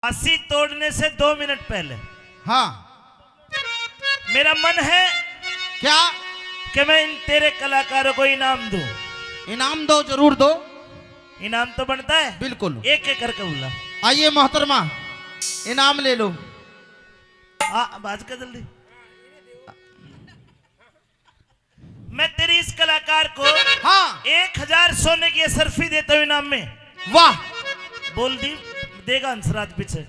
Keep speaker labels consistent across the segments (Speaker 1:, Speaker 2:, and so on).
Speaker 1: फांसी तोड़ने से 2 मिनट पहले
Speaker 2: हाँ
Speaker 1: मेरा मन है
Speaker 2: क्या
Speaker 1: कि मैं इन तेरे कलाकारों को इनाम दूं।
Speaker 2: इनाम दो, जरूर दो।
Speaker 1: इनाम तो बनता है,
Speaker 2: बिल्कुल।
Speaker 1: एक एक करके बोला।
Speaker 2: आइए मोहतरमा, इनाम ले लो।
Speaker 1: बाज का जल्दी। मैं तेरी इस कलाकार को
Speaker 2: हाँ
Speaker 1: 1000 सोने की सरफी देता हूं इनाम में।
Speaker 2: वाह,
Speaker 1: बोल दी देगा अंसराज पीछे।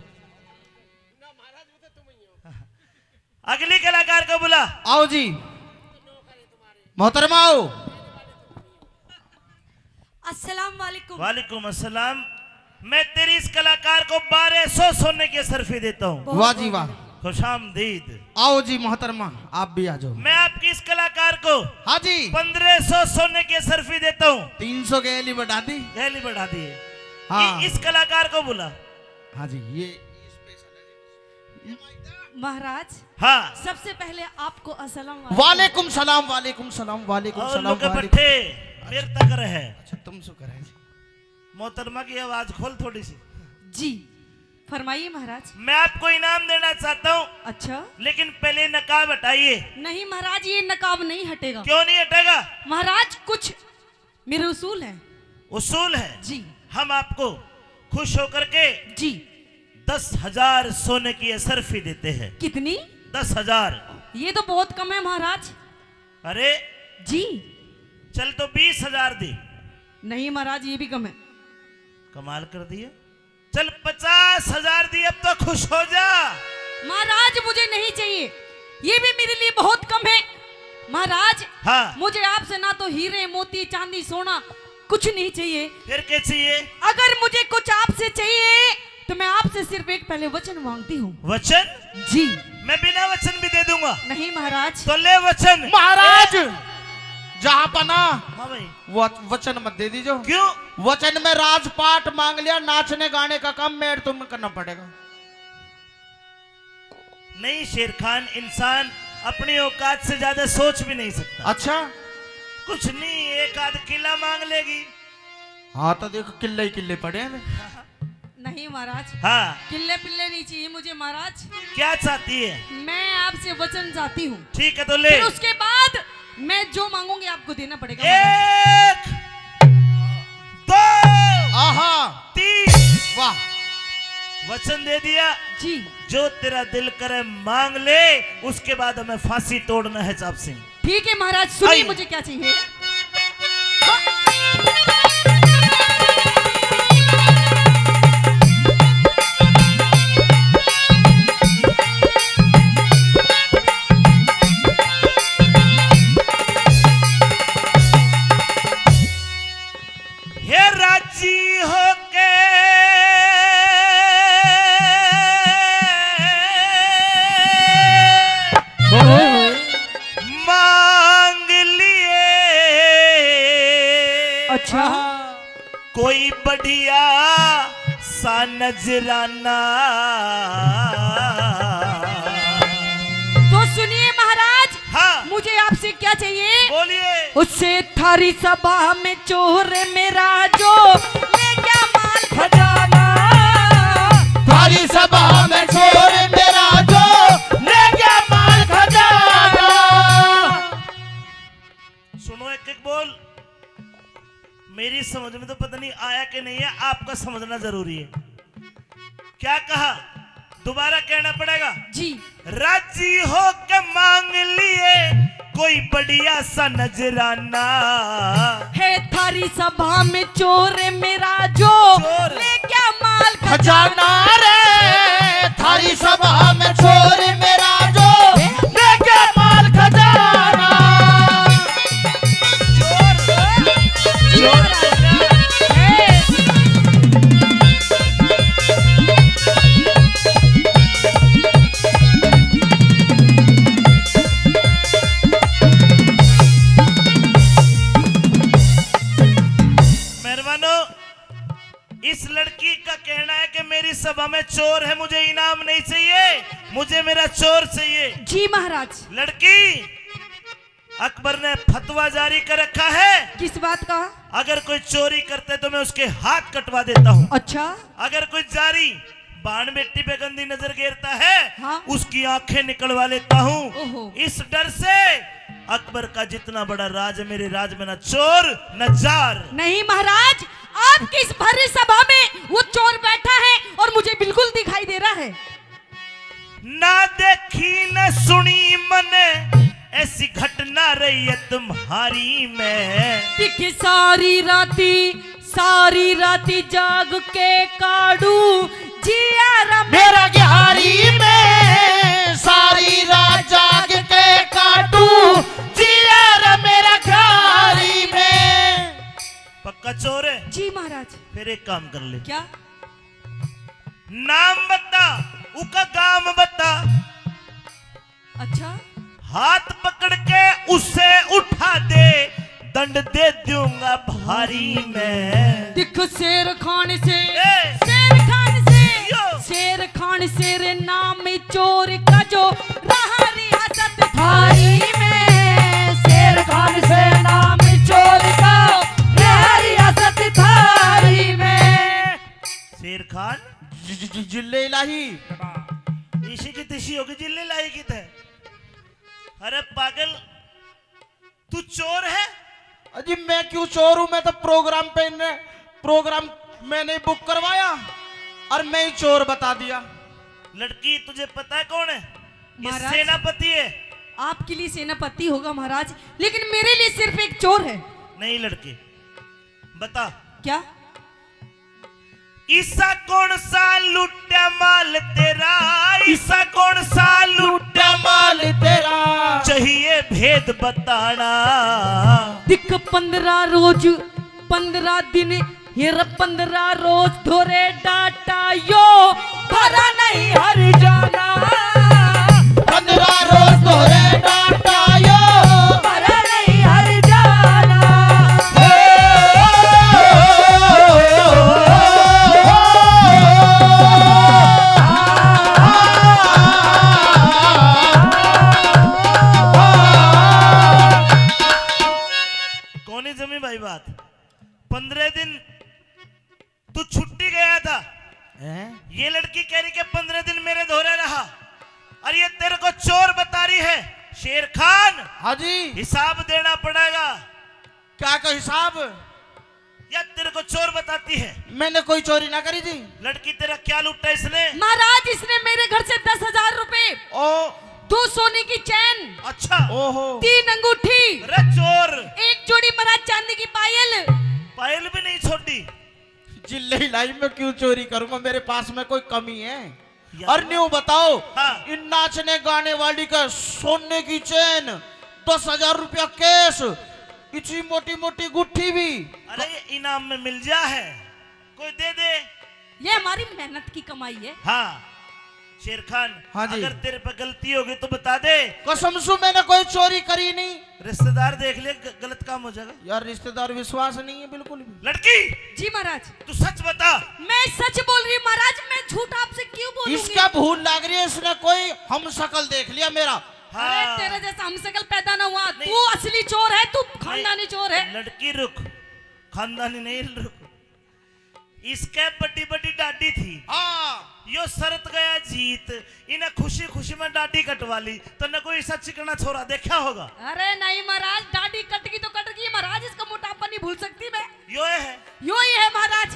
Speaker 1: अगली कलाकार को बुला।
Speaker 2: आओ जी मोहतरमा आओ।
Speaker 3: अस्सलाम वालेकुम।
Speaker 1: वालेकुम अस्सलाम। मैं तेरी इस कलाकार को 1200 सोने की सरफी देता हूँ।
Speaker 2: वाह जी वाह,
Speaker 1: खुशामदीद।
Speaker 2: आओ जी मोहतरमा, आप भी आ जाओ।
Speaker 1: मैं आपकी इस कलाकार को
Speaker 2: हाँ जी
Speaker 1: 1500 सोने की सरफी देता हूँ।
Speaker 2: 300 गैली बढ़ा दी।
Speaker 1: गैली बढ़ा दिए।
Speaker 2: हाँ
Speaker 1: इस कलाकार को बुला।
Speaker 2: हाँ जी, ये
Speaker 3: महाराज
Speaker 1: हाँ
Speaker 3: सबसे पहले आपको अस्सलाम
Speaker 2: वालेकुम सलाम, वालेकुम सलाम, वालेकुम
Speaker 1: और
Speaker 2: सलाम,
Speaker 1: लोग
Speaker 2: वालेकुम।
Speaker 1: बैठे मेरे तक रहे।
Speaker 2: अच्छा तुम शुक्र है जी।
Speaker 1: मोहतरमा की आवाज खोल थोड़ी सी।
Speaker 3: जी फरमाइए महाराज।
Speaker 1: मैं आपको इनाम देना चाहता हूँ,
Speaker 3: अच्छा
Speaker 1: लेकिन पहले नकाब हटाइए।
Speaker 3: नहीं महाराज, ये नकाब नहीं हटेगा।
Speaker 1: क्यों नहीं हटेगा?
Speaker 3: महाराज कुछ मेरे उसूल है।
Speaker 1: उसूल है
Speaker 3: जी
Speaker 1: हम आपको खुश होकर के
Speaker 3: जी।
Speaker 1: 10,000 सोने की सरफी देते हैं।
Speaker 3: कितनी?
Speaker 1: 10,000।
Speaker 3: ये तो बहुत कम है महाराज।
Speaker 1: अरे
Speaker 3: जी
Speaker 1: चल तो 20,000 दी।
Speaker 3: नहीं महाराज, ये भी कम है।
Speaker 1: कमाल कर दिया। चल 50,000 दी, अब तो खुश हो जा।
Speaker 3: महाराज मुझे नहीं चाहिए, ये भी मेरे लिए बहुत कम है। महाराज
Speaker 1: हाँ
Speaker 3: मुझे आपसे ना तो हीरे मोती चांदी सोना कुछ नहीं चाहिए।
Speaker 1: फिर क्या चाहिए?
Speaker 3: अगर मुझे कुछ आपसे चाहिए तो मैं आपसे सिर्फ एक पहले वचन मांगती हूँ।
Speaker 1: वचन?
Speaker 3: जी
Speaker 1: मैं बिना वचन भी दे दूंगा।
Speaker 3: नहीं महाराज।
Speaker 1: तो ले वचन।
Speaker 2: महाराज जहाँ पना
Speaker 1: हाँ भाई।
Speaker 2: वचन मत दे दीजिए।
Speaker 1: क्यों?
Speaker 2: वचन में राजपाट मांग लिया, नाचने गाने का काम मेर तुम्हें करना पड़ेगा।
Speaker 1: नहीं शेर खान, इंसान अपनी औकात से ज्यादा सोच भी नहीं सकता।
Speaker 2: अच्छा
Speaker 1: कुछ नहीं, एक आध किला मांग लेगी।
Speaker 2: हाँ तो देखो किले ही किले पड़े हैं।
Speaker 3: नहीं महाराज,
Speaker 1: हाँ
Speaker 3: किल्ले पिल्ले नहीं चाहिए मुझे महाराज।
Speaker 1: क्या चाहती है?
Speaker 3: मैं आपसे वचन चाहती हूँ।
Speaker 1: ठीक है तो ले।
Speaker 3: फिर उसके बाद मैं जो मांगूंगी आपको देना पड़ेगा महाराज।
Speaker 1: 1 2
Speaker 2: आहा
Speaker 1: 3।
Speaker 2: वाह,
Speaker 1: वचन दे दिया।
Speaker 3: जी
Speaker 1: जो तेरा दिल करे मांग ले, उसके बाद हमें फांसी तोड़ना है चाप सिंह।
Speaker 3: ठीक है महाराज, सुनिए
Speaker 1: आइए।
Speaker 3: मुझे क्या चाहिए।
Speaker 1: हे राजी होके मांग लिए
Speaker 3: अच्छा
Speaker 1: कोई बढ़िया सा नजराना।
Speaker 3: तो सुनिए महाराज,
Speaker 1: हाँ
Speaker 3: मुझे आपसे क्या चाहिए।
Speaker 1: बोलिए।
Speaker 3: उससे थारी सभा में चोर मेरा जो ले क्या माल खजाना।
Speaker 2: थारी सभा में चोर मेरा जो ले गया माल खजाना।
Speaker 1: सुनो एक एक बोल। मेरी समझ में तो पता नहीं आया कि नहीं है, आपका समझना जरूरी है। क्या कहा? दोबारा कहना पड़ेगा।
Speaker 3: जी
Speaker 1: राजी हो के मांग लिए कोई बढ़िया सा नजराना।
Speaker 3: है थारी सभा में चोर मेरा जो
Speaker 1: चोर।
Speaker 3: ले क्या माल
Speaker 2: खजाना रे, थारी सभा में चोर मेरा जो ले गया माल खजाना।
Speaker 1: मेहरबानो, इस लड़की का कहना है कि मेरी सभा में चोर है, मुझे इनाम नहीं चाहिए, मुझे मेरा चोर चाहिए।
Speaker 3: जी महाराज।
Speaker 1: लड़की, अकबर ने फतवा जारी कर रखा है,
Speaker 3: किस बात का?
Speaker 1: अगर कोई चोरी करते तो मैं उसके हाथ कटवा देता हूँ।
Speaker 3: अच्छा
Speaker 1: अगर कोई जारी बाण बेटी पे गंदी नजर गिरता है,
Speaker 3: हाँ?
Speaker 1: उसकी आंखें निकलवा लेता हूँ।
Speaker 3: ओहो।
Speaker 1: इस डर से अकबर का जितना बड़ा राज है, मेरे राज में न चोर न जार।
Speaker 3: नहीं महाराज, आपकी इस भरी सभा में वो चोर बैठा है और मुझे बिल्कुल दिखाई दे रहा है।
Speaker 1: ना देखी न सुनी मैंने ऐसी घटना रही है तुम्हारी में।
Speaker 3: दिखे सारी राती जाग के काड़ू जिया
Speaker 2: मेरा ग्यारी में सारी रात जाग के काटू जिया मेरा ग्यारी में।
Speaker 1: पक्का चोर है?
Speaker 3: जी महाराज।
Speaker 1: फिर एक काम कर ले,
Speaker 3: क्या?
Speaker 1: नाम बता, उका गांव बता,
Speaker 3: अच्छा।
Speaker 1: हाथ पकड़ के उसे उठा दे, दंड दे दूंगा भारी मैं।
Speaker 3: दिख शेर खान से
Speaker 1: ए! यो!
Speaker 3: शेर खान शेर नाम चोर का जो रहा रियासत थारी में। शेर खान से नाम चोर का रहा रियासत थारी में।
Speaker 1: शेर खान
Speaker 2: जिले इलाही
Speaker 1: इसी की तिशी होगी, जिले लाई की थे। अरे पागल, तू चोर है?
Speaker 2: अजी मैं क्यों चोर हूं? मैं तो प्रोग्राम मैंने बुक करवाया और मैं ही चोर बता दिया।
Speaker 1: लड़की तुझे पता है कौन है? ये
Speaker 3: महाराज।
Speaker 1: सेनापति है।
Speaker 3: आपके लिए सेनापति होगा महाराज, लेकिन मेरे लिए सिर्फ एक चोर है।
Speaker 1: नहीं लड़की, बता
Speaker 3: क्या?
Speaker 1: ईसा कौन सा लुट्टा माल तेरा, ईसा कौन सा लुट्टा
Speaker 2: माल तेरा
Speaker 1: चाहिए भेद बताना।
Speaker 3: दिख 15 रोज 15 दिन हिर 15 रोज धोरे डाटा यो भरा नहीं हर जाना।
Speaker 2: 15 रोज तोरे डाटा यो
Speaker 3: भरा नहीं हर जाना।
Speaker 1: कौन ही जमी भाई बात? 15 दिन तू छुट्टी गया था, ये लड़की कह रही कि 15 दिन मेरे धोरे रहा, और ये तेरे को चोर बता रही है। शेर खान,
Speaker 2: हाँ जी,
Speaker 1: हिसाब देना पड़ेगा।
Speaker 2: क्या का हिसाब?
Speaker 1: या तेरे को चोर बताती है?
Speaker 2: मैंने कोई चोरी ना करी थी।
Speaker 1: लड़की तेरा क्या लूटा इसने?
Speaker 3: महाराज, इसने मेरे घर से 10,000 रुपए,
Speaker 2: ओ
Speaker 3: 2 सोने की चैन,
Speaker 1: अच्छा,
Speaker 2: ओहो
Speaker 3: 3 अंगूठी,
Speaker 1: अरे चोर,
Speaker 3: 1 जोड़ी महाराज चांदी की पायल।
Speaker 1: पायल भी नहीं छोड़ी।
Speaker 2: जिले लाई में क्यों चोरी करूंगा? मेरे पास में कोई कमी है?
Speaker 1: यार।
Speaker 2: और न्यू बताओ,
Speaker 1: हाँ।
Speaker 2: इन नाचने गाने वाली का सोने की चेन, 10,000 रुपया कैश, इतनी मोटी मोटी गुट्ठी भी।
Speaker 1: अरे ये इनाम में मिल जा है, कोई दे दे।
Speaker 3: ये हमारी मेहनत की कमाई है।
Speaker 1: हाँ शेर खान,
Speaker 2: हाँ जी।
Speaker 1: अगर तेरे पर गलती होगी तो बता दे।
Speaker 2: कसम से मैंने कोई चोरी करी नहीं।
Speaker 1: रिश्तेदार देख ले, गलत काम हो जाएगा।
Speaker 2: यार रिश्तेदार विश्वास नहीं है बिल्कुल भी।
Speaker 1: लड़की,
Speaker 3: जी महाराज।
Speaker 1: तू सच बता।
Speaker 3: मैं सच बोल रही हूँ महाराज, मैं झूठ आपसे क्यों बोलूंगी?
Speaker 2: इसका भूल लग रही है, इसने कोई हम शकल देख लिया मेरा।
Speaker 3: अरे
Speaker 1: हाँ।
Speaker 3: तेरे जैसा हमशक्ल पैदा ना हुआ।
Speaker 1: नहीं।
Speaker 3: तू असली चोर है, तू खानदानी चोर है।
Speaker 1: लड़की रुक, खानदानी नहीं रुक। इसके बड़ी बड़ी डाडी थी,
Speaker 2: हाँ
Speaker 1: यो शरत गया जीत, इन्हें खुशी खुशी में डाडी कटवा ली, तो न कोई ऐसा चिकना छोरा देखा होगा।
Speaker 3: अरे नहीं महाराज, दाढ़ी कट गई तो कट गई महाराज, इसका मोटापा नहीं भूल सकती मैं।
Speaker 1: यो है,
Speaker 3: यो ही है महाराज।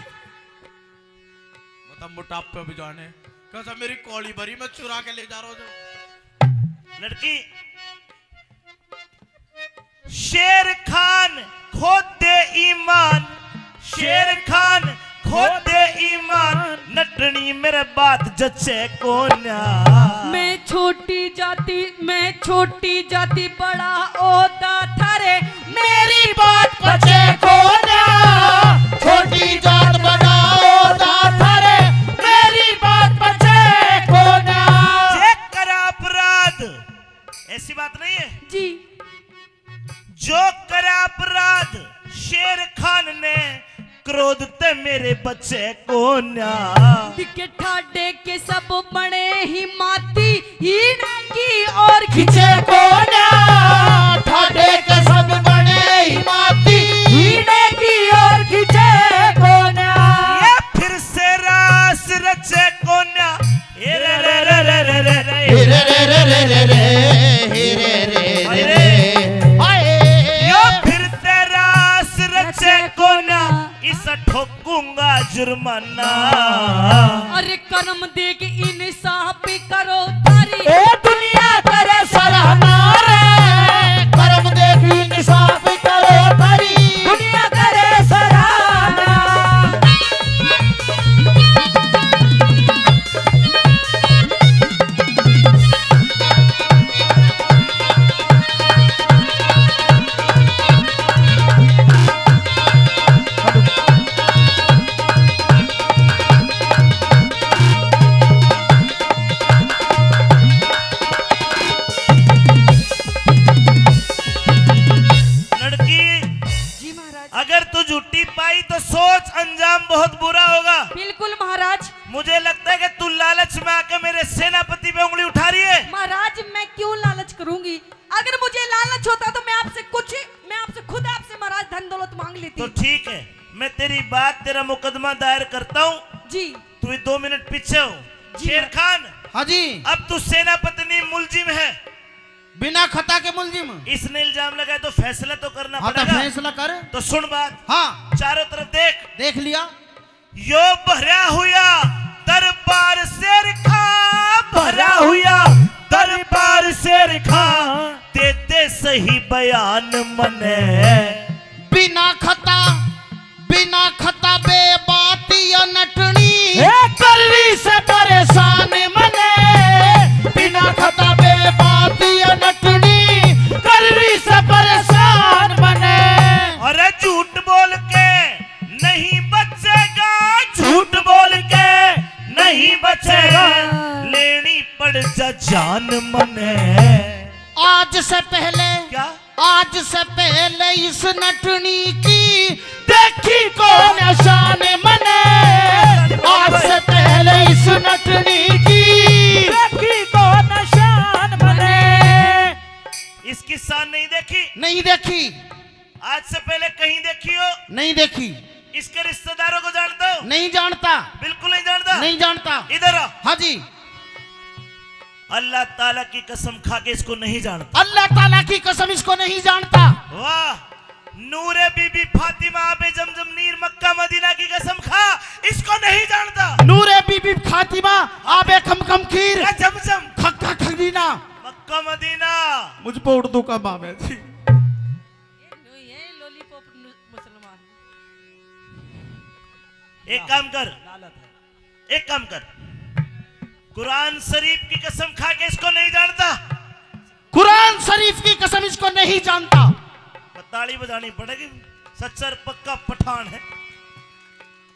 Speaker 2: मतलब मोटापे भी जाने कैसा मेरी कौड़ी भरी मैं चुरा के ले जा रहा हूँ।
Speaker 1: लड़की, शेर खान खो दे ईमान, शेर खान खो दे ईमान, नटनी मेरे बात जचे को ना।
Speaker 3: मैं छोटी जाति बड़ा ओदा थारे, मेरी बात
Speaker 2: बचे को ना, छोटी जात बनाओ दाथरे, मेरी बात बचे को ना।
Speaker 1: चेक करा अपराध, ऐसी बात नहीं है
Speaker 3: जी।
Speaker 1: जो करा अपराध शेर खान ने, क्रोध ते मेरे बच्चे को ना।
Speaker 3: दिखे ठाडे के सब बड़े ही माती, हीन की और
Speaker 2: खिंचे को ना, ठाडे के सब बने ही माती,
Speaker 3: हीने की और खिंचे को ना।
Speaker 1: ये फिर से रास रचे को ना। जुर्माना।
Speaker 3: अरे कर्म देख इंसाफ करो थारी
Speaker 2: ए दुनिया करे सराहना रे, कर्म देख इंसाफ करो तारी, दुनिया करे सराहना।
Speaker 1: अगर तू झूठी पाई तो सोच अंजाम बहुत बुरा होगा।
Speaker 3: बिल्कुल महाराज।
Speaker 1: मुझे लगता है कि तू लालच में आकर मेरे सेनापति पे उंगली उठा रही है।
Speaker 3: महाराज मैं क्यों लालच करूंगी? अगर मुझे लालच होता तो मैं आपसे खुद आपसे महाराज धन दौलत मांग लेती।
Speaker 1: तो ठीक है, मैं तेरी बात, तेरा मुकदमा दायर करता हूँ
Speaker 3: जी।
Speaker 1: तू 2 मिनट पीछे हो। शेर खान,
Speaker 2: हाँ जी।
Speaker 1: अब तू सेनापति मुलजिम है,
Speaker 2: बिना खता के मुलजिम।
Speaker 1: इसने इल्जाम लगाया तो फैसला तो करना
Speaker 2: हाँ तो
Speaker 1: पड़ेगा।
Speaker 2: फैसला कर।
Speaker 1: तो सुन बात,
Speaker 2: हाँ
Speaker 1: चारों तरफ देख।
Speaker 2: देख लिया।
Speaker 1: यो भरा हुआ दरबार शेर खां, भरा हुआ दरबार शेर खां, देते सही बयान मने।
Speaker 2: बिना खता बे बाती नटनी, करवी से परेशान मने। बिना खता बे बाती नटनी, करवी से परेशान मने।
Speaker 1: अरे झूठ बोल के नहीं बचेगा, झूठ बोल के नहीं बचेगा, लेनी पड़ जा जान मने।
Speaker 2: आज से पहले इस नटनी की देखी कौन शान मने। आज से पहले इस नटनी की देखी कौन शान मने।
Speaker 1: इसकी शान नहीं देखी?
Speaker 2: नहीं देखी।
Speaker 1: आज से पहले कहीं देखी हो?
Speaker 2: नहीं देखी।
Speaker 1: इसके रिश्तेदारों को जानता हो?
Speaker 2: नहीं जानता।
Speaker 1: बिल्कुल नहीं जानता।
Speaker 2: नहीं जानता।
Speaker 1: इधर आ।
Speaker 2: हाँ जी।
Speaker 1: अल्लाह ताला की कसम खा के इसको नहीं जानता।
Speaker 2: अल्लाह ताला की कसम इसको नहीं जानता।
Speaker 1: वाह, नूरे बीबी फातिमा आबे जमजम नीर मक्का मदीना की कसम खा, इसको नहीं जानता।
Speaker 2: नूरे बीबी फातिमा आबे खम खीर
Speaker 1: जमजम
Speaker 2: खक्का खदीना
Speaker 1: मक्का मदीना।
Speaker 2: मुझ पर उर्दू का माम है जी।
Speaker 3: ये लॉलीपॉप मुसलमान।
Speaker 1: एक काम कर, कुरान शरीफ की कसम खा के इसको नहीं जानता।
Speaker 2: कुरान शरीफ की कसम इसको नहीं जानता।
Speaker 1: ताली बजानी पड़ेगी, सच्चर पक्का पठान है।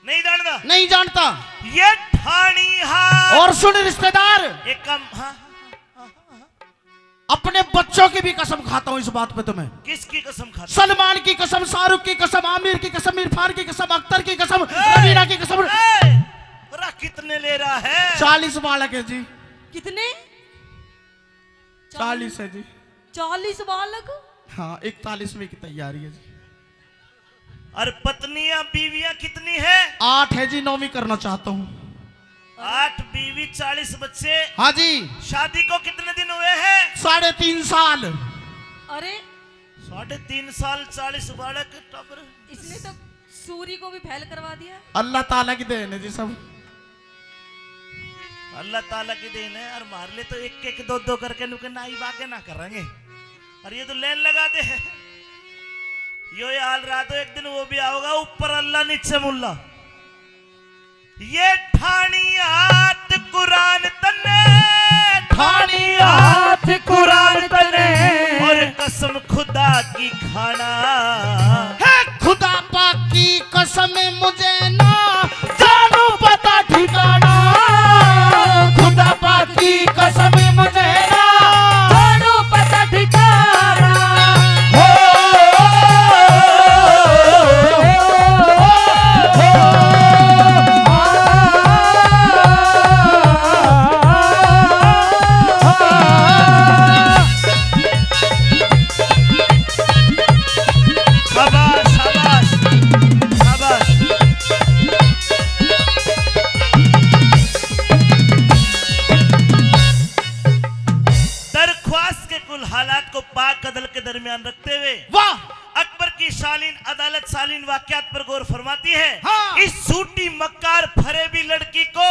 Speaker 1: नहीं जानता।
Speaker 2: नहीं जानता।
Speaker 1: ये ठानी हाथ।
Speaker 2: और सुन रिश्तेदार,
Speaker 1: एक काम, हाँ,
Speaker 2: अपने बच्चों की भी कसम खाता हूं इस बात पे तुम्हें।
Speaker 1: किसकी कसम खाता?
Speaker 2: सलमान की कसम, शाहरुख की कसम, आमिर की कसम, इरफान की कसम, अख्तर की कसम, रवीना की कसम।
Speaker 1: कितने ले रहा है?
Speaker 2: 40 बालक है जी।
Speaker 3: कितने?
Speaker 2: 40 है जी।
Speaker 3: 40 बालक?
Speaker 2: हाँ, 41वीं की तैयारी है जी।
Speaker 1: और पत्नियां बीवियां कितनी है?
Speaker 2: 8 है जी, 9वीं करना चाहता हूँ।
Speaker 1: 8 बीवी 40 बच्चे।
Speaker 2: हाँ जी।
Speaker 1: शादी को कितने दिन हुए हैं?
Speaker 2: 3.5 साल।
Speaker 3: अरे
Speaker 1: 3.5 साल, 40 बालक।
Speaker 3: इसने तो सूरी को भी फैल करवा दिया।
Speaker 2: अल्लाह ताला की देन है जी सब।
Speaker 1: अल्लाह ताला की देन है। और मार ले तो एक एक दो दो करके नुके नाई बाके ना करेंगे। और ये तो लेन लगा दे। यो हाल रहा तो एक दिन वो भी आओगा, ऊपर अल्लाह नीचे मुल्ला। ये ठानियात कुरान तने,
Speaker 2: ठानियात कुरान तने,
Speaker 1: और कसम खुदा की खाना
Speaker 2: है खुदा पाक की कसम मुझे ना जानू पता ठिकाना। खुदा पाक की कसम मुझे ना जानू पता ठिकाना। हो
Speaker 1: शाबाश शाबाश शाबाश। दरख्वास्त के कुल हालात को पाक कदल के दरमियान रखते हुए
Speaker 2: वाह,
Speaker 1: अकबर की शालीन अदालत शालीन वाकयात पर गौर फरमाती है।
Speaker 2: हाँ।
Speaker 1: इस झूठी मक्कार फरेबी लड़की को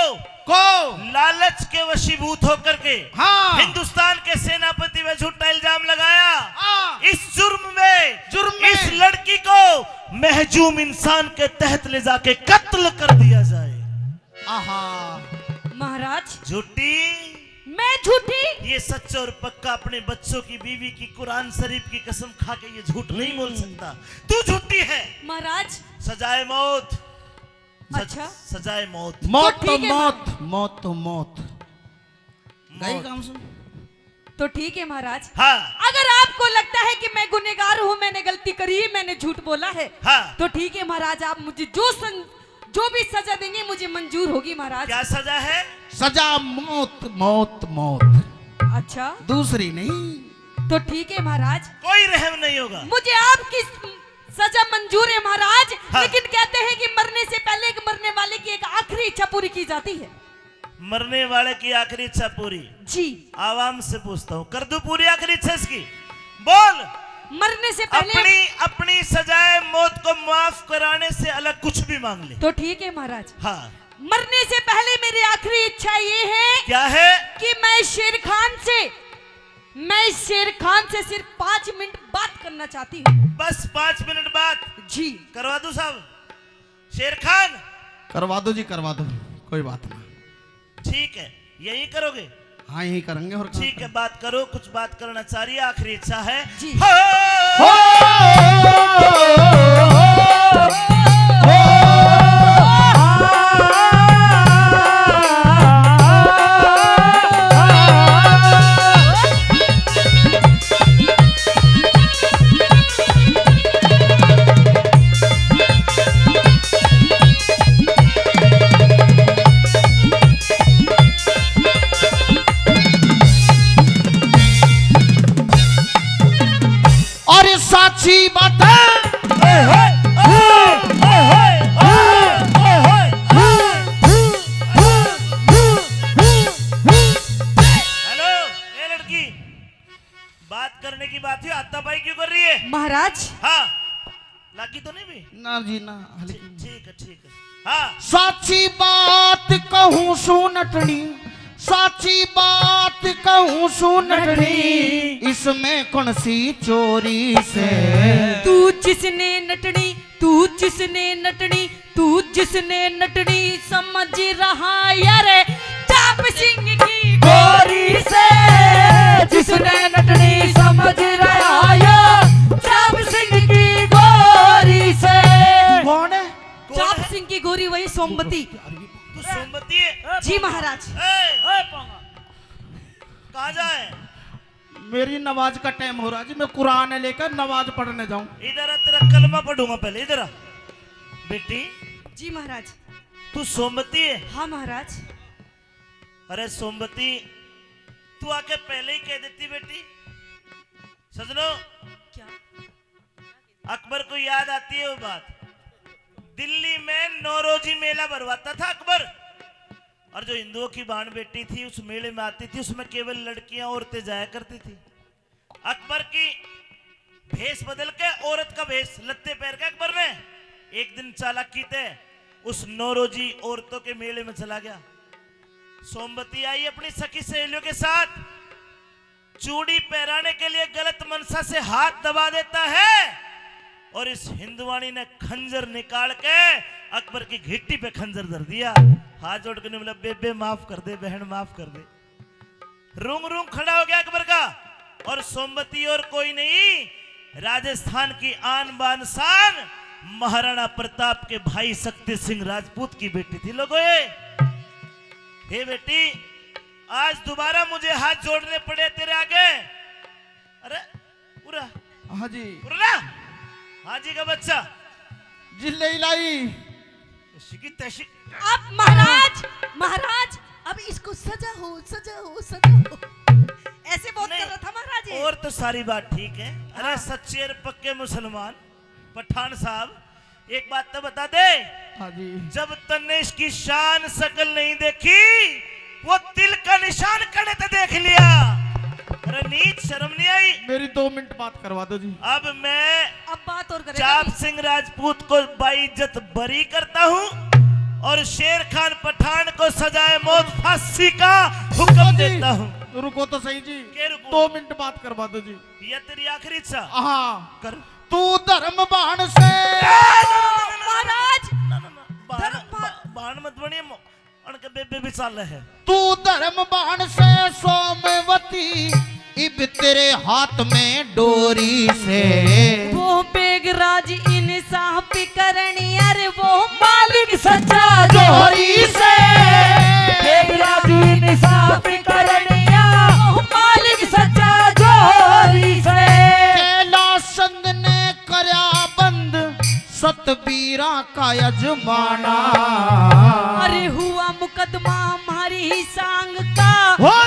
Speaker 1: लालच के वशीभूत होकर के
Speaker 2: हाँ।
Speaker 1: हिंदुस्तान के सेनापति में झूठा इल्जाम लगाया।
Speaker 2: हाँ।
Speaker 1: इस जुर्म में इस लड़की को महजूम इंसान के तहत ले जाके कत्ल कर दिया जाए।
Speaker 2: आहा।
Speaker 3: महाराज
Speaker 1: झूठी,
Speaker 3: मैं झूठी?
Speaker 1: ये सच्चा और पक्का अपने बच्चों की बीवी की कुरान शरीफ की कसम खा के ये झूठ नहीं बोल सकता। तू झूठी है।
Speaker 3: महाराज
Speaker 1: सजाए मौत।
Speaker 3: अच्छा।
Speaker 1: सजाए मौत।
Speaker 2: मौत
Speaker 3: तो
Speaker 2: तो
Speaker 3: ठीक है,
Speaker 2: मौत, मौत तो मौत। गई
Speaker 1: मौत।
Speaker 2: काम सुन।
Speaker 3: तो ठीक है महाराज,
Speaker 1: हाँ
Speaker 3: अगर आपको लगता है कि मैं गुनहगार हूँ, मैंने गलती करी है, मैंने झूठ बोला है,
Speaker 1: हाँ।
Speaker 3: तो ठीक है महाराज, आप मुझे जो भी सजा देंगे मुझे मंजूर होगी महाराज।
Speaker 1: क्या सजा है?
Speaker 2: सजा मौत, मौत, मौत।
Speaker 3: अच्छा
Speaker 2: दूसरी नहीं।
Speaker 3: तो ठीक है महाराज,
Speaker 1: कोई रहम नहीं होगा।
Speaker 3: मुझे आपकी सजा मंजूर है महाराज।
Speaker 1: हाँ।
Speaker 3: लेकिन कहते हैं कि मरने से पहले मरने वाले की एक आखिरी इच्छा पूरी की जाती है।
Speaker 1: मरने वाले की आखिरी इच्छा पूरी?
Speaker 3: जी।
Speaker 1: आवाम से पूछता हूँ, कर दूं पूरी आखिरी इच्छा इसकी? बोल।
Speaker 3: मरने से पहले
Speaker 1: अपनी सजाए मौत को माफ कराने से अलग कुछ भी मांग ले।
Speaker 3: तो ठीक है महाराज,
Speaker 1: हाँ।
Speaker 3: मरने से पहले मेरी आखिरी इच्छा ये है।
Speaker 1: क्या है?
Speaker 3: कि मैं शेर खान से सिर्फ 5 मिनट बात करना चाहती हूँ।
Speaker 1: बस 5 मिनट बात
Speaker 3: जी।
Speaker 1: करवा दूं साहब? शेर खान
Speaker 2: करवा दो जी, करवा दो, कोई बात नहीं।
Speaker 1: ठीक है, यही करोगे?
Speaker 2: हाँ यही करेंगे। और कहाँ
Speaker 1: ठीक है, बात करो। कुछ बात करना चाह रही है, आखिरी इच्छा है।
Speaker 3: जी।
Speaker 2: और साची बात है।
Speaker 1: हेलो, ये लड़की, बात करने की बात है, हाथापाई क्यों कर रही है?
Speaker 3: महाराज
Speaker 1: हाँ, लागी तो नहीं भी?
Speaker 2: ना जी ना, हल्की।
Speaker 1: ठीक है, ठीक है। हाँ।
Speaker 2: साची बात कहूँ सुनटनी, साची बात कहूँ सुनटनी, इसमें कौन सी चोरी से।
Speaker 3: तू जिसने नटनी समझ रहा यार चाप सिंह की गोरी से। जिसने नटनी समझ रहा यार चाप सिंह की गोरी से।
Speaker 2: कौन है?
Speaker 3: चाप सिंह की गोरी वही सोमवती।
Speaker 1: तू सोमवती है?
Speaker 3: जी महाराज।
Speaker 1: कहाँ जाए?
Speaker 2: मेरी नमाज का टाइम हो रहा जी, मैं कुरान लेकर नमाज पढ़ने जाऊं।
Speaker 1: इधर आ, तेरा कलमा पढ़ूंगा पहले। इधर आ बेटी।
Speaker 3: जी महाराज।
Speaker 1: तू सोमवती है?
Speaker 3: हाँ महाराज।
Speaker 1: अरे सोमवती, तू आके पहले ही कह देती बेटी। सजनो,
Speaker 3: क्या?
Speaker 1: अकबर को याद आती है वो बात, दिल्ली में नौरोजी मेला भरवाता था अकबर, और जो हिंदुओं की बाण बेटी थी उस मेले में आती थी, उसमें केवल लड़कियां औरतें जाया करती थी। अकबर की भेष बदल के औरत का भेष लत्ते पैर के अकबर ने एक दिन चालाकी थे उस नौरोजी औरतों के मेले में चला गया। सोमवती आई अपनी सखी सहेलियों के साथ, चूड़ी पहराने के लिए गलत मनसा से हाथ दबा देता है, और इस हिंदुवानी ने खंजर निकाल के अकबर की घिट्टी पे खंजर धर दिया। हाथ जोड़ के बोला, बेबे माफ कर दे, बहन माफ कर दे। रूंग रूंग खड़ा हो गया अकबर का। और सोमवती और कोई नहीं, राजस्थान की आन बान शान महाराणा प्रताप के भाई शक्ति सिंह राजपूत की बेटी थी। लोगों हे बेटी, आज दोबारा मुझे हाथ जोड़ने पड़े तेरे आगे। अरे पूरा
Speaker 2: हाँ जी,
Speaker 1: पूरा हाजी का बच्चा
Speaker 2: जिले इलाई।
Speaker 1: शिकी तैशी।
Speaker 3: अब महाराज अब इसको सजा हो। ऐसे बहुत कर रहा था महाराज ये।
Speaker 1: और तो सारी बात ठीक है। अरे सच्चे और पक्के मुसलमान पठान साहब, एक बात तो बता दे,
Speaker 2: हाँ जी।
Speaker 1: जब तन्ने इसकी शान शकल नहीं देखी, वो तिल का निशान कड़े तो देख लिया। अरे नीच शर्म नहीं आई?
Speaker 2: मेरी 2 मिनट बात करवा दो जी।
Speaker 1: अब मैं
Speaker 3: अब बात और करेगा
Speaker 1: चाप
Speaker 3: भी।
Speaker 1: सिंह राजपूत को बाइज्जत बरी करता हूँ और शेर खान पठान को सजाए मौत फांसी का हुक्म देता हूँ।
Speaker 2: रुको तो सही जी,
Speaker 1: के रुको?
Speaker 2: 2 मिनट बात करवा दो जी।
Speaker 1: यह तेरी आखिरी इच्छा?
Speaker 2: हाँ,
Speaker 1: कर।
Speaker 2: तू धर्म बाण से
Speaker 3: महाराज
Speaker 1: बाण मत बनिए, उनके बेबे भी साल है।
Speaker 2: तू धर्म बाण से सोमवती, इब तेरे हाथ में डोरी से।
Speaker 3: वो बेगराज इंसाफ करनी, अरे वो मालिक सच्चा
Speaker 2: जोहरी से
Speaker 3: बेगराज इंसाफ करनी, वो मालिक सच्चा जोहरी से।
Speaker 2: कैलाशंद ने करया बंद सतबीरा का यजमाना।
Speaker 3: अरे हुआ मुकदमा हमारी ही सांग का,
Speaker 2: हो